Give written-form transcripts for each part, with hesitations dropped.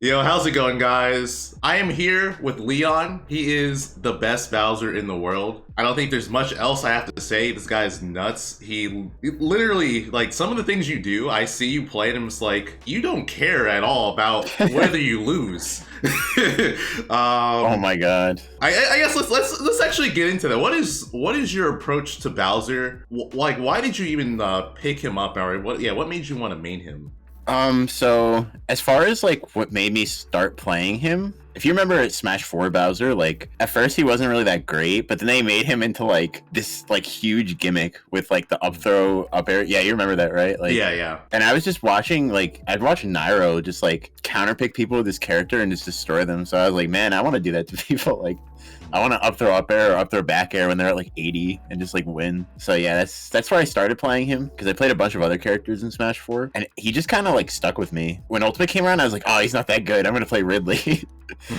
Yo, how's it going, guys? I am here with Leon. He is the best Bowser in the world. I don't think there's much else I have to say. This guy is nuts. He literally, like, some of the things you do, I see you play and I'm just like, you don't care at all about whether you lose. Oh my god. I guess let's actually get into that. What is your approach to Bowser? Like, why did you even pick him up, or what made you want to main him? So as far as like what made me start playing him, if you remember at Smash 4 Bowser, like at first he wasn't really that great, but then they made him into like this like huge gimmick with like the up throw, up air. Yeah, you remember that, right? Like Yeah. And I was just watching, like I'd watch Nairo just like counterpick people with his character and just destroy them. So I was like, man, I want to do that to people. Like I want to up throw up air or up throw back air when they're at like 80 and just like win. So yeah, that's where I started playing him, because I played a bunch of other characters in Smash 4 and he just kind of like stuck with me. When Ultimate came around, I was like, oh, he's not that good. I'm gonna play Ridley.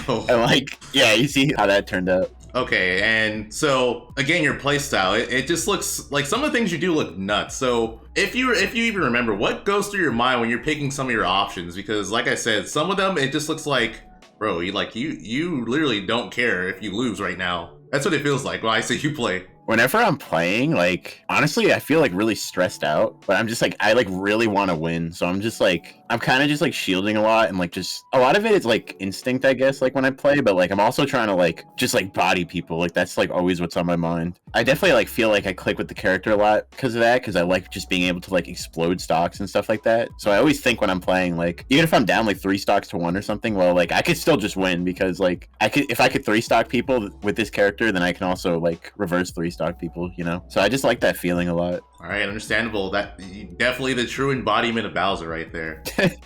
Oh. And like, yeah, you see how that turned out. Okay, and so again, your playstyle, it just looks like some of the things you do look nuts. So if you even remember, what goes through your mind when you're picking some of your options? Because like I said, some of them it just looks like, bro, you literally don't care if you lose right now. That's what it feels like when I see you play. Whenever I'm playing, like, honestly, I feel like really stressed out, but I'm just like, I like really want to win. So I'm just like, I'm kind of just like shielding a lot, and like just a lot of it is like instinct, I guess, like when I play, but like I'm also trying to like just like body people. Like that's like always what's on my mind. I definitely like feel like I click with the character a lot because of that, because I like just being able to like explode stocks and stuff like that. So I always think when I'm playing, like even if I'm down like 3 stocks to 1 or something, well, like I could still just win, because like if I could 3 stock people with this character, then I can also like reverse 3 stock people, you know? So I just like that feeling a lot. All right, understandable. That definitely the true embodiment of Bowser right there.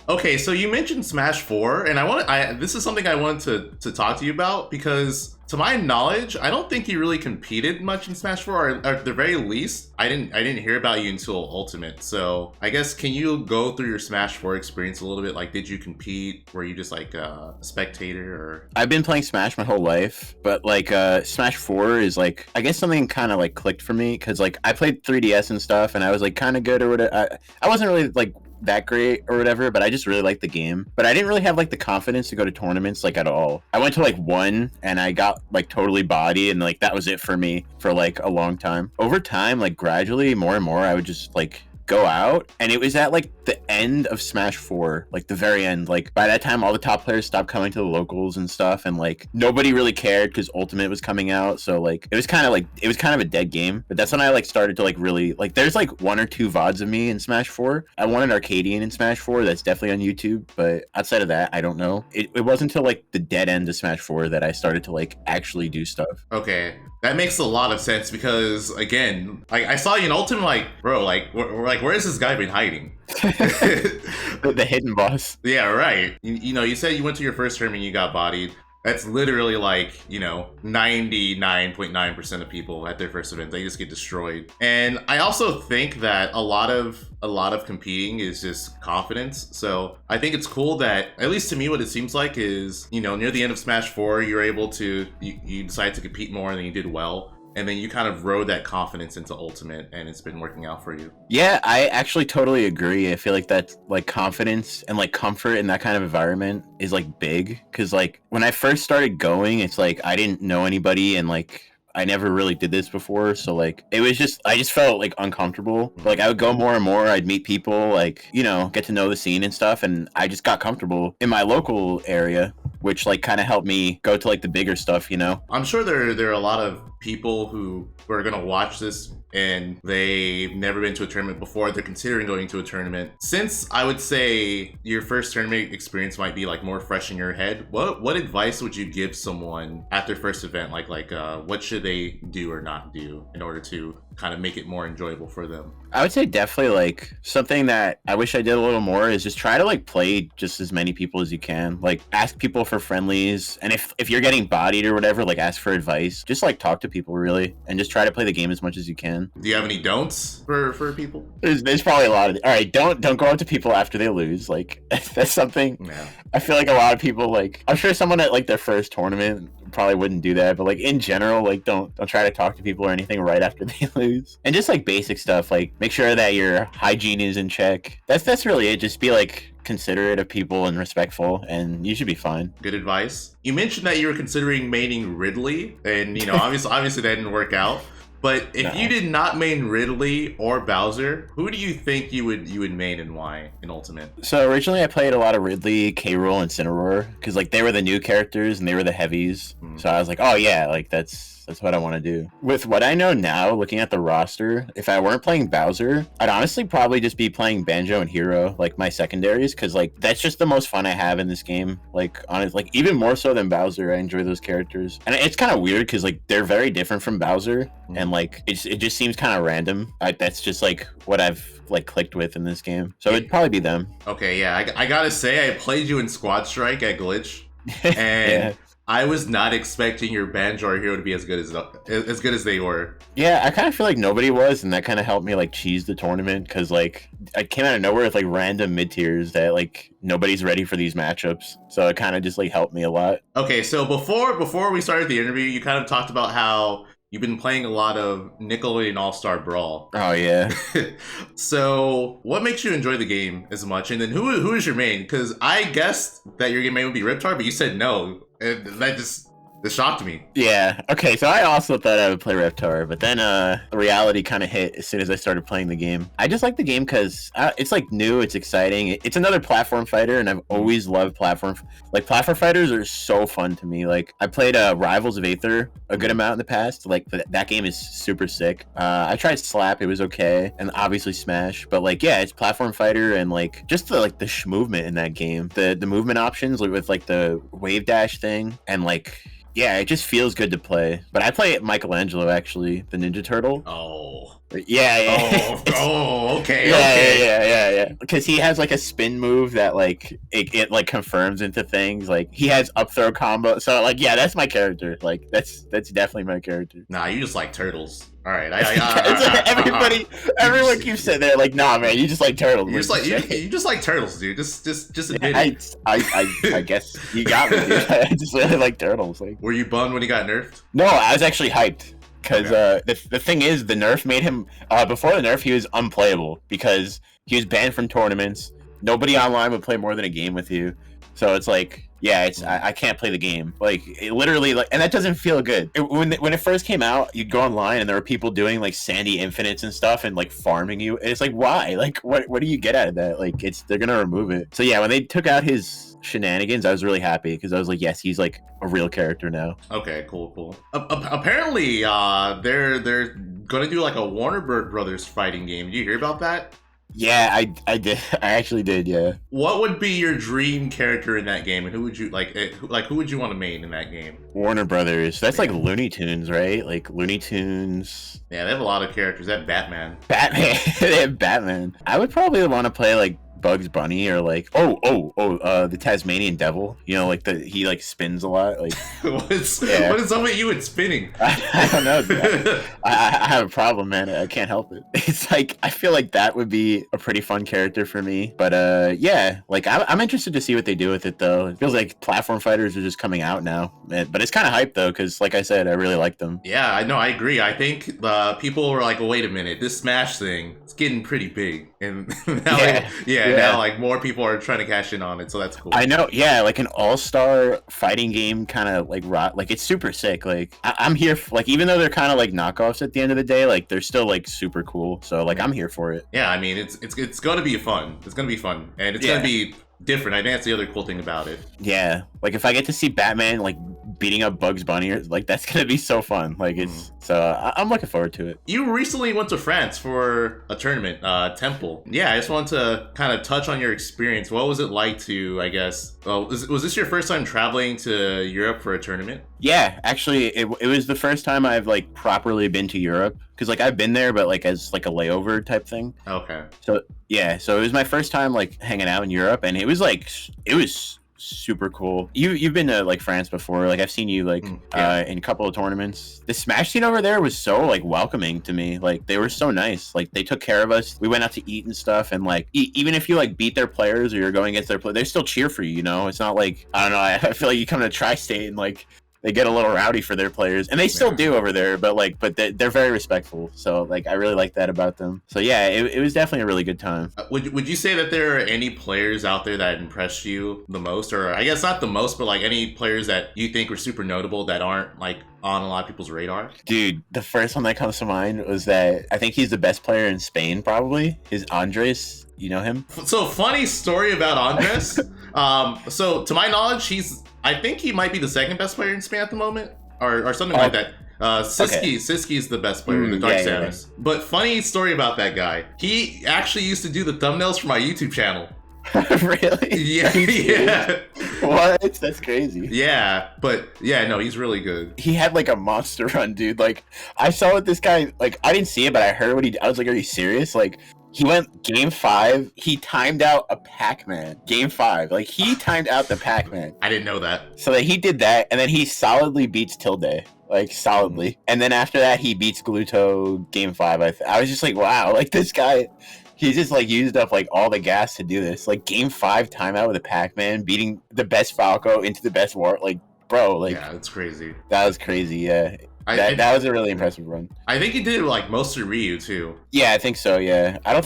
Okay, so you mentioned Smash 4, and this is something I wanted to talk to you about, because to my knowledge, I don't think you really competed much in Smash 4, or at the very least, I didn't hear about you until Ultimate. So I guess, can you go through your Smash 4 experience a little bit? Like, did you compete? Were you just like a spectator? Or I've been playing Smash my whole life, but like Smash 4 is like, I guess something kind of like clicked for me, because like I played 3DS and stuff, and I was like kind of good or whatever. I wasn't really like that great or whatever, but I just really liked the game. But I didn't really have like the confidence to go to tournaments like at all. I went to like 1 and I got like totally bodied, and like that was it for me for like a long time. Over time, like gradually more and more, I would just like go out, and it was at like the end of Smash 4, like the very end. Like by that time, all the top players stopped coming to the locals and stuff, and like nobody really cared because Ultimate was coming out. So like it was kind of a dead game. But that's when I like started to like really like, there's like 1 or 2 VODs of me in Smash 4. I won an Arcadian in Smash 4 that's definitely on YouTube, but outside of that, I don't know. It wasn't until like the dead end of Smash 4 that I started to like actually do stuff. Okay, that makes a lot of sense, because again, like I saw you in Ultimate, like, bro, like where has this guy been hiding? The hidden boss. Yeah, right. You know, you said you went to your first tournament, you got bodied. That's literally like, 99.9% of people at their first event, they just get destroyed. And I also think that a lot of competing is just confidence. So I think it's cool that, at least to me, what it seems like is, near the end of Smash 4, you're able to, you decide to compete more, and then you did well. And then you kind of rode that confidence into Ultimate, and it's been working out for you. Yeah, I actually totally agree. I feel like that like confidence and like comfort in that kind of environment is like big, because like when I first started going, it's like I didn't know anybody, and like I never really did this before, so like it was just, I just felt like uncomfortable. Like I would go more and more, I'd meet people, like, get to know the scene and stuff, and I just got comfortable in my local area, which like kind of helped me go to like the bigger stuff, I'm sure there are a lot of people who are gonna watch this and they've never been to a tournament before. They're considering going to a tournament. Since I would say your first tournament experience might be like more fresh in your head, what advice would you give someone at their first event? Like what should they do or not do in order to kind of make it more enjoyable for them? I would say definitely like something that I wish I did a little more is just try to like play just as many people as you can. Like ask people for friendlies, and if you're getting bodied or whatever, like ask for advice. Just like talk to people really, and just try to play the game as much as you can. Do you have any don'ts for people? There's probably a lot of all right. Don't go up to people after they lose. Like that's something. Yeah. I feel like a lot of people, like, I'm sure someone at like their first tournament probably wouldn't do that, but like in general, like don't try to talk to people or anything right after they lose. And just like basic stuff, like make sure that your hygiene is in check. That's really it. Just be like considerate of people and respectful, and you should be fine. Good advice. You mentioned that you were considering maining Ridley, and obviously that didn't work out. But if you did not main Ridley or Bowser, who do you think you would main and why in Ultimate? So originally I played a lot of Ridley, K. Rool, and Cinnamoroar because like they were the new characters and they were the heavies. So I was like, oh yeah, like that's what I want to do. With what I know now, looking at the roster, if I weren't playing Bowser, I'd honestly probably just be playing Banjo and Hero, like my secondaries, because like that's just the most fun I have in this game. Like honestly, like even more so than Bowser, I enjoy those characters. And it's kind of weird because like they're very different from Bowser, and like it just seems kind of random. That's just like what I've like clicked with in this game. So it'd probably be them. Okay, yeah, I gotta say, I played you in Squad Strike at Glitch, and I was not expecting your Banjo or Hero to be as good as they were. Yeah, I kind of feel like nobody was, and that kind of helped me like cheese the tournament because like I came out of nowhere with like random mid tiers that like nobody's ready for these matchups. So it kind of just like helped me a lot. Okay, so before we started the interview, you kind of talked about how you've been playing a lot of Nickelodeon All-Star Brawl. Oh yeah. So what makes you enjoy the game as much? And then who is your main? Because I guessed that your main would be Riptar, but you said no. And that shocked me. Yeah. Okay. So I also thought I would play Reptar, but then the reality kind of hit as soon as I started playing the game. I just like the game because it's like new, it's exciting. It's another platform fighter, and I've always loved platform fighters are so fun to me. Like I played Rivals of Aether a good amount in the past. Like that game is super sick. I tried Slap, it was okay, and obviously Smash. But like yeah, it's platform fighter, and like just the sh movement in that game, the movement options like, with like the wave dash thing, and like. Yeah, it just feels good to play. But I play Michelangelo, actually, the Ninja Turtle. Oh. Yeah. Okay. Yeah. Because he has like a spin move that like it like confirms into things. Like he has up throw combo. So like yeah, that's my character. Like that's definitely my character. Nah, you just like turtles. All right. Everyone keeps saying that. Like nah, man, you just like turtles. You just like turtles, dude. Just admit it. I guess you got me, dude. I just really like turtles. Like. Were you bummed when he got nerfed? No, I was actually hyped. Because the thing is, the nerf made him, before the nerf, he was unplayable because he was banned from tournaments. Nobody online would play more than a game with you. So it's like, yeah, I can't play the game. Like, it literally, like, and that doesn't feel good. When it first came out, you'd go online and there were people doing, like, Sandy Infinites and stuff and, like, farming you. And it's like, why? Like, what do you get out of that? Like, they're going to remove it. So, yeah, when they took out his shenanigans, I was really happy because I was like, yes, he's like a real character now. Okay, cool. Apparently, they're gonna do like a Warner Brothers fighting game. Did you hear about that? Yeah, I did. I actually did. Yeah. What would be your dream character in that game, and who would you like? Who would you want to main in that game? Warner Brothers. That's like Looney Tunes, right? Like Looney Tunes. Yeah, they have a lot of characters. They have Batman. They have Batman. I would probably want to play like Bugs Bunny or like the Tasmanian Devil. You know, like he like spins a lot. Like what is up with you and spinning? I don't know. I have a problem, man. I can't help it. It's like I feel like that would be a pretty fun character for me. But yeah, like I'm interested to see what they do with it though. It feels like platform fighters are just coming out now, but it's kind of hype though because like I said, I really like them. Yeah, I know. I agree. I think people were like, wait a minute, this Smash thing, it's getting pretty big, and now now like more people are trying to cash in on it, so that's cool. I know. Yeah, like an all-star fighting game kind of like like it's super sick. Like I'm here like even though they're kind of like knockoffs at the end of the day, like they're still like super cool. So like I'm here for it. Yeah, I mean it's gonna be fun. It's gonna be fun, and it's gonna be different. I think that's the other cool thing about it. Yeah, like if I get to see Batman like beating up Bugs Bunny, like that's gonna be so fun. Like it's I'm looking forward to it. You recently went to France for a tournament, Temple. Yeah, I just wanted to kind of touch on your experience. What was it like to, I guess, was this your first time traveling to Europe for a tournament? Yeah, actually, it was the first time I've like properly been to Europe because like I've been there, but like as like a layover type thing. Okay. So yeah, so it was my first time like hanging out in Europe, and it was super cool. You've been to like France before. Like I've seen you like in a couple of tournaments. The Smash scene over there was so like welcoming to me. Like they were so nice. Like they took care of us. We went out to eat and stuff, and like even if you like beat their players or you're going against their players, they still cheer for you. You know, it's not like I don't know. I feel like you come to Tri-State and like they get a little rowdy for their players, and they still do over there. But they're very respectful. So like I really like that about them. So yeah, it was definitely a really good time. Would you say that there are any players out there that impressed you the most, or I guess not the most, but like any players that you think were super notable that aren't like on a lot of people's radar? Dude, the first one that comes to mind was that I think he's the best player in Spain, probably, is Andres. You know him? So funny story about Andres. So to my knowledge, I think he might be the second best player in Spain at the moment, or something like that. Siski's the best player in the Dark Samus. Yeah. But funny story about that guy. He actually used to do the thumbnails for my YouTube channel. Really? Yeah, yeah. What? That's crazy. Yeah, but yeah, no, he's really good. He had like a monster run, dude. Like, I saw what this guy, like, I didn't see it, but I heard what I was like, are you serious? Like, he went game 5. He timed out a Pac-Man. Game 5. Like, he timed out the Pac-Man. I didn't know that. So that he did that, and then he solidly beats Tilde. Like, solidly. And then after that, he beats Gluto game 5. I was just like, wow. Like, this guy, he just, like, used up, like, all the gas to do this. Like, game 5 timeout with a Pac-Man, beating the best Falco into the best War. Like, bro, like... Yeah, that's crazy. That was crazy, yeah. That was a really impressive run. I think he did it like mostly Ryu too. Yeah, I think so. Yeah, I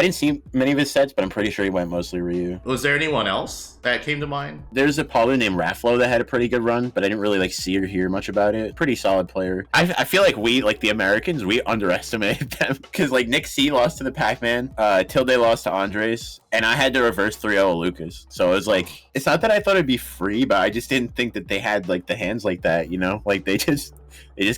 didn't see many of his sets, but I'm pretty sure he went mostly Ryu. Was there anyone else that came to mind? There's a Paulo named Rafflo that had a pretty good run, but I didn't really like see or hear much about it. Pretty solid player. I feel like we, like the Americans, we underestimated them because like Nick C lost to the Pac-Man, Tilde lost to Andres, and I had to reverse 3-0 Lucas. So it was like, it's not that I thought it'd be free, but I just didn't think that they had like the hands like that, you know? Like they just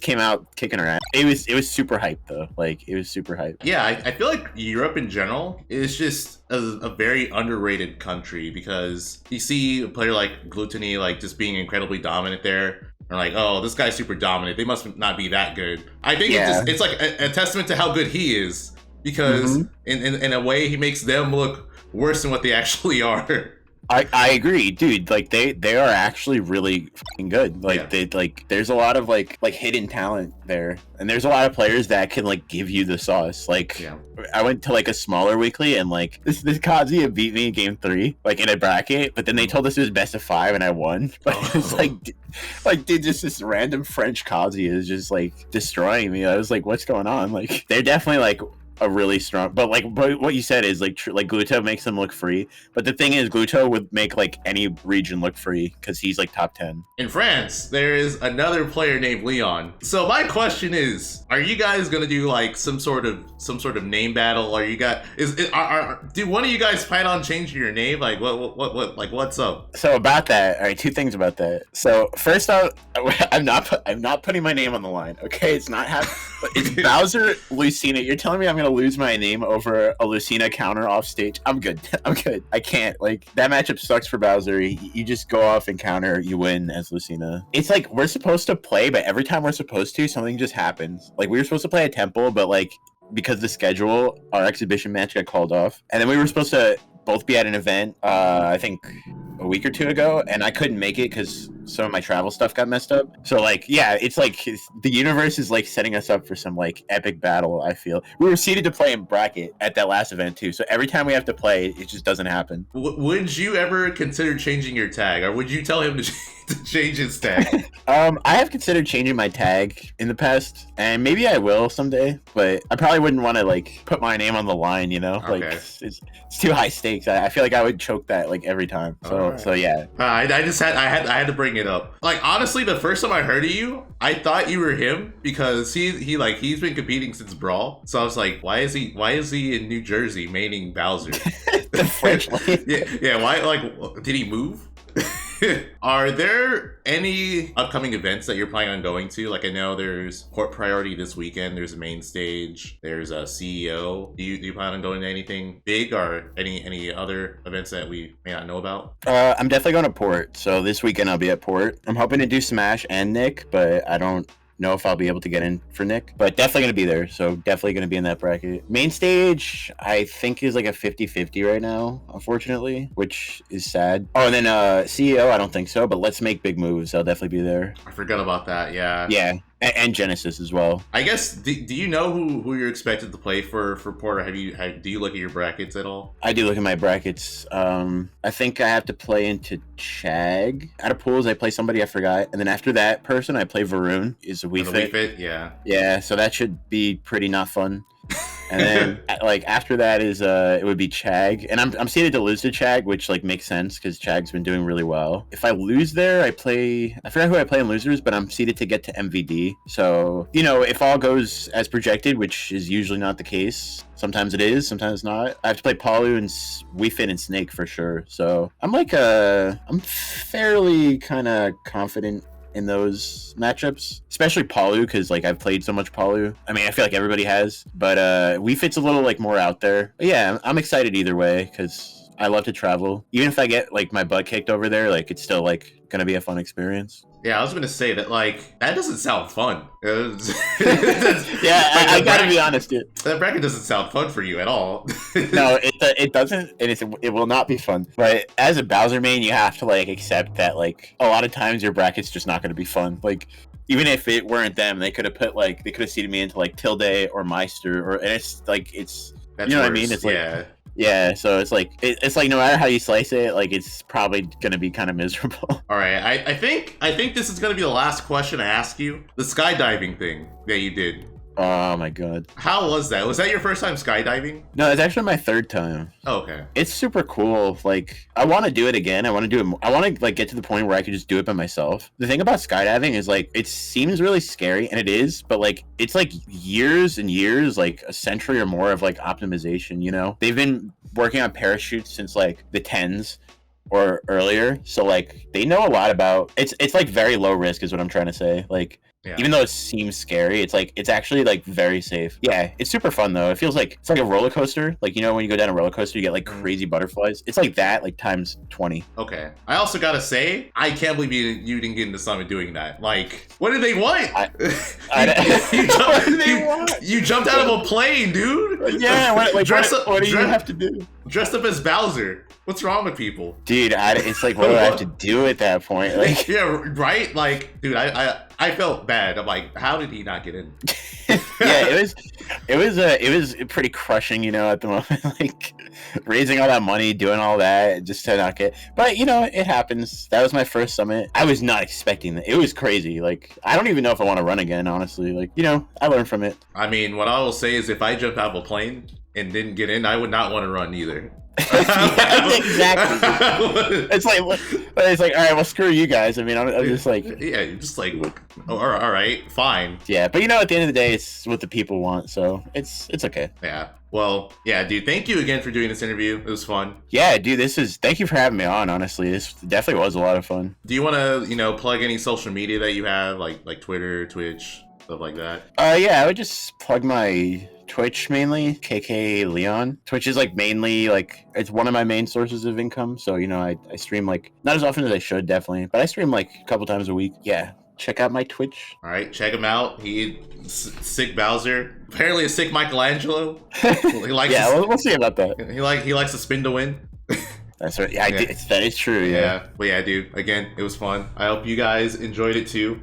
came out kicking her ass. It was super hype though. Like it was super hype. Yeah, I feel like Europe in general is just a very underrated country because you see a player like Glutony like just being incredibly dominant there. Or like, oh, this guy's super dominant. They must not be that good. I think it's like a testament to how good he is because in a way he makes them look worse than what they actually are. I agree, dude. Like they are actually really fucking good. Like they like there's a lot of like hidden talent there, and there's a lot of players that can like give you the sauce. Like I went to like a smaller weekly, and like this Kazuya beat me in game 3, like in a bracket. But then they told us it was best of 5, and I won. But it's like dude, just this random French Kazuya is just like destroying me. I was like, what's going on? Like they're definitely like a really strong, but what you said is like true. Like Gluto makes them look free, but the thing is Gluto would make like any region look free because he's like top 10. In France, there is another player named Leon. So my question is, are you guys gonna do like some sort of name battle? Are you guys do one of you guys plan on changing your name? Like what like what's up? So about that, all right, 2 things about that. So first off, I'm not putting my name on the line. Okay, it's not happening. It's Bowser Lucina. You're telling me I'm gonna lose my name over a Lucina counter off stage? I'm good. I can't. Like that matchup sucks for Bowser. You just go off and counter, you win as Lucina. It's like we're supposed to play, but every time we're supposed to, something just happens. Like we were supposed to play a temple, but like because of the schedule, our exhibition match got called off, and then we were supposed to both be at an event. I think a week or 2 ago, and I couldn't make it because some of my travel stuff got messed up. So like, yeah, it's like the universe is like setting us up for some like epic battle. I feel we were seeded to play in bracket at that last event too. So every time we have to play, it just doesn't happen. Would you ever consider changing your tag, or would you tell him to change his tag? I have considered changing my tag in the past, and maybe I will someday. But I probably wouldn't want to like put my name on the line. You know, like it's too high stakes. I feel like I would choke that like every time. So yeah. I had to bring it up. Like honestly, the first time I heard of you, I thought you were him because he's been competing since Brawl. So I was like, why is he in New Jersey maining Bowser? The French lane. Yeah. Why? Like, did he move? Are there any upcoming events that you're planning on going to? Like I know there's Court Priority this weekend, there's a main stage, there's a CEO. Do you plan on going to anything big or any other events that we may not know about? I'm definitely going to Port. So this weekend I'll be at Port. I'm hoping to do Smash and Nick, but I don't know if I'll be able to get in for Nick, but definitely gonna be there. So definitely gonna be in that bracket. Main stage I think is like a 50-50 right now, unfortunately, which is sad. Oh, and then CEO I don't think so, but Let's Make Big Moves, I'll definitely be there. I forgot about that. Yeah and Genesis as well. I guess, do you know who you're expected to play for Porter? Do you look at your brackets at all? I do look at my brackets. I think I have to play into Chag. Out of pools, I play somebody I forgot, and then after that person, I play Varun. Is a Wii Fit. Yeah. Yeah, so that should be pretty not fun. And then like after that is it would be Chag, and I'm seeded to lose to Chag, which like makes sense because Chag's been doing really well. If I lose there, I forgot who I play in losers, but I'm seeded to get to MVD. So if all goes as projected, which is usually not the case. Sometimes it is, sometimes not. I have to play Palu and Wii Fit and Snake for sure. So I'm fairly kind of confident in those matchups, especially Palu, because like I've played so much Palu. I mean, I feel like everybody has, but Wii Fit's a little like more out there. But yeah, I'm excited either way because I love to travel. Even if I get like my butt kicked over there, like it's still like gonna be a fun experience. Yeah, I was gonna say that, like, that doesn't sound fun. Yeah, I gotta be honest, dude. That bracket doesn't sound fun for you at all. No, it doesn't, and it will not be fun. But as a Bowser main, you have to, like, accept that, like, a lot of times your bracket's just not gonna be fun. Like, even if it weren't them, they could have seeded me into, like, Tilde or Meister, and it's, like, That's you know worse. what I mean? It's like, yeah. Yeah, so it's like no matter how you slice it, like it's probably gonna be kind of miserable. All right, I think this is gonna be the last question I ask you. The skydiving thing that you did. Oh my god. How was that? Was that your first time skydiving? No, it's actually my third time. Oh, okay. It's super cool. Like, I want to do it again. I want to do it. I want to like get to the point where I could just do it by myself. The thing about skydiving is like it seems really scary, and it is, but like it's like years and years, like a century or more of like optimization. They've been working on parachutes since like the 10s or earlier, so like they know a lot about. It's like very low risk, is what I'm trying to say. Like. Yeah. Even though it seems scary, it's actually like very safe. Yeah, it's super fun though. It feels like it's like a roller coaster. Like when you go down a roller coaster, you get like crazy butterflies. It's like that, like times 20. Okay. I also gotta say, I can't believe you didn't get into Summit doing that. Like, what did they want? You jumped out of a plane, dude. Yeah. What do you have to do? Dressed up as Bowser. What's wrong with people? Dude, it's like, what do I have to do at that point? Like, yeah, right? Like, dude, I felt bad. I'm like, how did he not get in? Yeah, it was pretty crushing, at the moment. Like, raising all that money, doing all that, just to not get. But, it happens. That was my first summit. I was not expecting that. It was crazy. Like, I don't even know if I want to run again, honestly. Like, I learned from it. I mean, what I will say is if I jumped out of a plane and didn't get in, I would not want to run either. Yeah, exactly. It's like, all right, well, screw you guys. I mean, I'm just like, yeah, you're just like, oh, all right, fine. Yeah, but at the end of the day, it's what the people want, so it's okay. Yeah. Well, yeah, dude, thank you again for doing this interview. It was fun. Yeah, dude, thank you for having me on, honestly. This definitely was a lot of fun. Do you want to, plug any social media that you have, like Twitter, Twitch, stuff like that? Yeah, I would just plug my Twitch mainly, KK Leon. Twitch is like mainly like it's one of my main sources of income. So I stream like not as often as I should, definitely, but I stream like a couple times a week. Yeah, check out my Twitch. All right, check him out. Sick Bowser. Apparently a sick Michelangelo. He likes we'll see about that. He likes to spin to win. That's right. Yeah, that is true. Yeah. But yeah, dude. Again, it was fun. I hope you guys enjoyed it too.